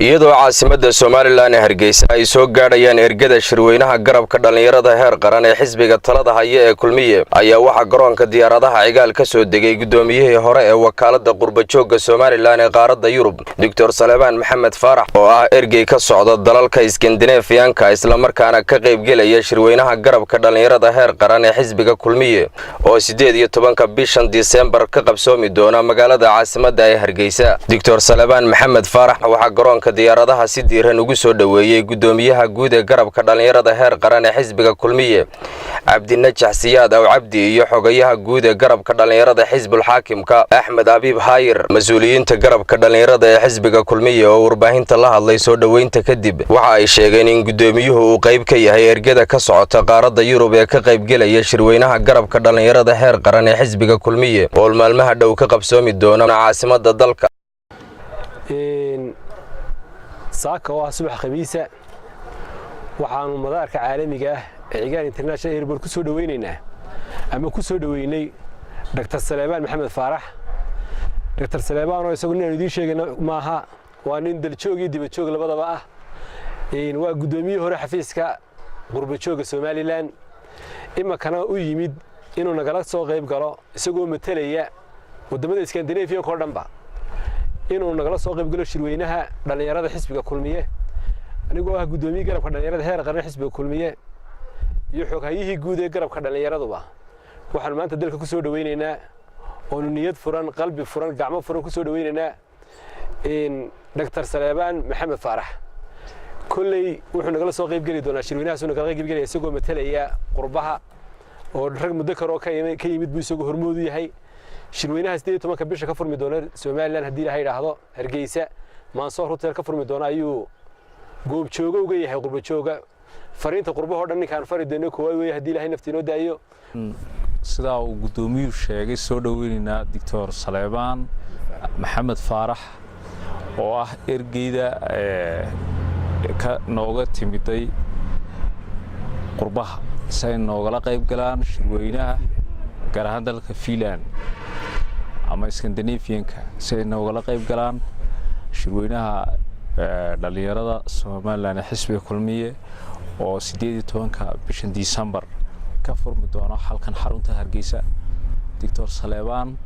iyadoo caasimadda Soomaaliland ee Hargeysa ay soo gaadhayaan ergada shirweynaha garabka dhalinyarada heer qaran ee xisbiga talada haya ee Kulmiye ayaa waxa garoonka diyaaradaha cigaal ka soo degay gudoomiyihii hore ee wakaalada qurbajooga Soomaaliland ee qaaradda Yurub Dr. Salebaan Maxamed Faarax oo ah ergey ka socda dalalka Scandinavian-ka isla markaana ka qayb galaya shirweynaha garabka dhalinyarada heer qaran ee xisbiga Kulmiye oo 18 bishan December ka qabsoomi doona magaalada caasimadda ee Hargeysa Dr. Salebaan Maxamed Faarax waxa garoonka diyaaradaha si diiran ugu soo dhaweeyay gudoomiyaha guud ee garabka dhalinyarada heer qaran ee xisbiga Kulmiye Cabdinajax Siyaad aw Cabdi iyo xogayaha guud ee garabka dhalinyarada xisbul xaakimka Axmed Abiib Hayr mas'uuliyiinta garabka dhalinyarada ee xisbiga Kulmiye oo warbaahinta la hadlay soo dhaweynta kadib waxa ay sheegeen in gudoomiyuhu uu qayb ka yahay ergada ka socota qaaradda Yurub ee ka qayb galaya shirweynaha garabka dhalinyarada heer qaran ee xisbiga Kulmiye oo maalmaha dhow ka qabsoomi doona caasimadda dalka saaka oo subax khamiisa waxaanu madaarka caalamiga ah ee cigaal international airport ku soo dhaweynaynaa ama ku soo dhaweynay Dr. Salebaan Maxamed Faarax Dr. Salebaan oo isagu inaan idin sheegayna maaha waa nin daljoog iyo dibadjoog labadaba ah waa gudoomiyihii hore xafiiska qurbajooga Soomaaliland imakana u yimid inuu nagala soo qayb galo isagoo matalaya wadamada Scandinavian oo dhanba inuu nagala soo qayb galo shirweynaha dhalinyarada xisbiga Kulmiye anigoo ah gudoomiye garabka dhalinyarada heer qaran xisbiga Kulmiye iyo xogayihii guud ee garabka dhalinyaraduba waxaan maanta dalka ku soo dhaweynaynaa oo niyad furan qalbi furan gacmo furan ku soo dhaweynaynaa Dr. Salebaan Maxamed Faarax kullay wuxuu nagala soo qayb gali doonaa shirweynahaas nagala qayb galaya isagoo matalaya qurbaha oo rag muddo kale oo ka yimid buu isagoo hormood u yahay shirweynaha 18 bisha ka furmi doona Soomaaliland hadii la yiraahdo Hargeysa Mansoor hotel ka furmi doona ayuu goob jooga uga yahay qurbo jooga fariinta qurbaha dhan ninkaan fariideyno koowaad way hadii ilaahay naftiinoo daayo sida uu gudoomiyuhu sheegay soo dhaweynina Dr. Salebaan Maxamed Faarax oo ah ergeyda ka nooga timiday qurbaha say noogala qayb galaan shirweynaha gaar ahaan dalka Finland ama Scandinavian-ka say noogala qayb galaan shirweynaha dhalinyarada Soomaaliland ee xisbiga Kulmiye oo 18 bishan December ka furmi doona halkan xarunta Hargeysa Dr. Salebaan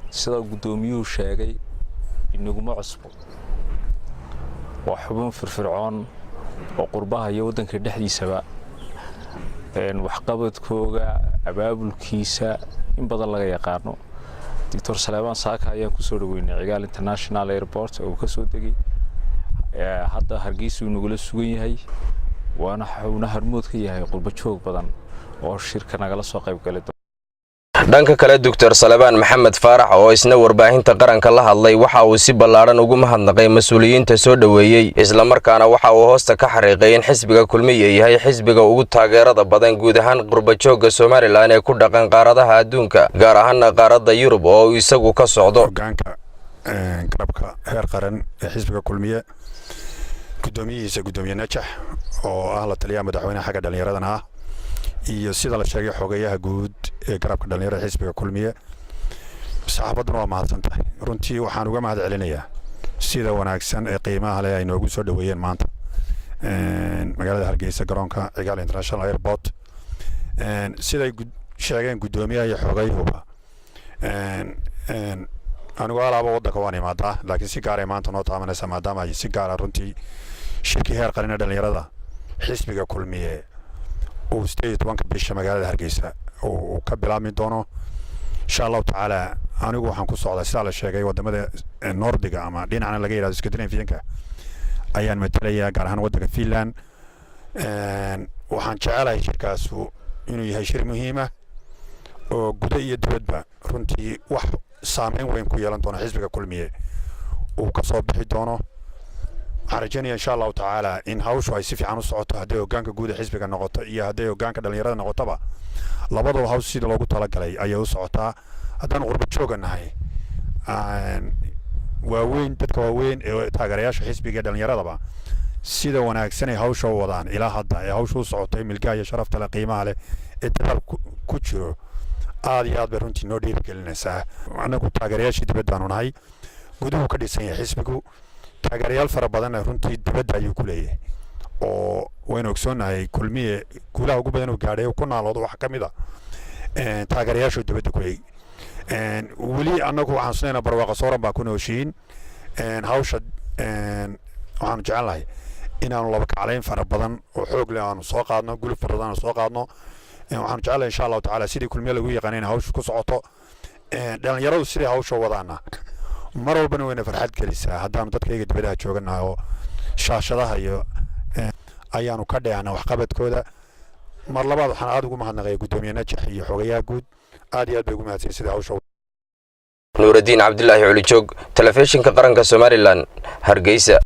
sida gudoomiyuhu sheegay inaguma cusbo waa xubin firfircoon oo qurbaha iyo wadanka dhexdiisaba waxqabadkooga abaabulkiisa in badan laga yaqaano Dr. Salebaan saaka ayaan ku soo dhaweynay cigaal international airport oo ka soo degay hadda Hargeysa uu nagala sugan yahay waana xubnaha hormood ka yahay qurbajoog badan oo shirka nagala soo qayb galay dhanka kale Dr. Salebaan Maxamed Faarax oo isna warbaahinta qaranka la hadlay waxa uu si ballaaran ugu mahadnaqay mas'uuliyiinta soo dhaweeyay isla markaana waxa uu hoosta ka xariiqay in xisbiga Kulmiye yahay xisbiga ugu taageerada badan guud ahaan qurbajooga Soomaaliland ee ku dhaqan qaaradaha adduunka gaar ahaan qaaradda Yurub oo isagu ka socdo hogaanka garabka heer qaran ee xisbiga Kulmiye gudoomiyihiisa gudoomiye Najax oo ah la taliyaha madaxweynaha xagga dhalinyarada iyo sida la sheegay xogayaha guud ee garabka dhalinyarada xisbiga Kulmiye saxaabaduna waa mahadsantahay runtii waxaan uga mahad celinayaa sida wanaagsan ee qiimaha leh ay noogu soo dhaweeyeen maanta magaalada Hargeysa garoonka cigaal international airport sida sheegeen gudoomiyaha iyo xogayuhuba anigu alaaba wadanka waan imaadaa laakiin si gaar ah maanta noo taamanaysa maadaama ay si gaar ah runtii shirki heer qaran ee dhalinyarada xisbiga Kulmiye oo 18 bisha magaalada Hargeysa oo ka bilaabmi doono insha Allah taala anigu waxaan ku socdaa sida la sheegay wadamada Nordiga ama dhinacna laga yiraahdo Scandinavian-ka ayaan matalaya gaar ahaan wadanka Finland waxaan jecelahay shirkaas inuu yahay shir muhiim ah oo gudaha iyo dibadba runtii wax saameyn weyn ku yeelan doona xisbiga Kulmiye oo ka soo bixi doono arjani insha Allah taala in hawshu ay si fiican u socoto haddii hogaanka guud ee xisbiga noqoto iyo haddii hogaanka dhalinyarada noqotaba labadaba haws sida loogu talagalay ayay u socotaa haddaan qurbajoogannahay waaweyn dadka waaweyn ee taageerayaasha xisbiga dhalinyaradaba sida wanaagsan ay hawsha u wadaan ilaa hadda ee hawshu u socotay milkiga iyo sharafta leh qiimaha leh ee dadaal ku jiro aad iyo aad bay runtii noo dhiirigelinaysaa anagu taageerayaashii dibadda aanu nahay guduhu ka dhisan yahay xisbigu taageerayaal fara badan runtii dibadda ayuu ku leeyahay oo waynu ogsoonahay kulmiye guulaha ugu badan uu gaadhay ku naaloodo waxa ka mid ah taageerayaashu dibadda ku leeyahay weli annagu waxaan sunaynaa barwaaqo sooran baa ku nooshiin hawsha waxaanu jecelnahay inaanu laba kaclayn fara badan oo xoog leh aanu soo qaadno gulub fara badan aanu soo qaadno waxaanu jecelnahay insha allahu tacaala sidii kulmiye lagu yaqaanay in hawsha ku socoto dhalinyaradu sidii hawsha wadaana mar walbana wayna farxad gelisaa haddaanu dadkayga dibadaha jooganahay oo shaashadaha iyo ayaanu ka dheehnaa waxqabadkooda mar labaad waxaan aad ugu mahadnaqaya guddoomiye najax iyo xogayaha guud aad iyo aad bay ugu mahadsan sida hawsha nuuraddiin cabdilaahi culijoog telefishinka qaranka Somaliland Hargeysa.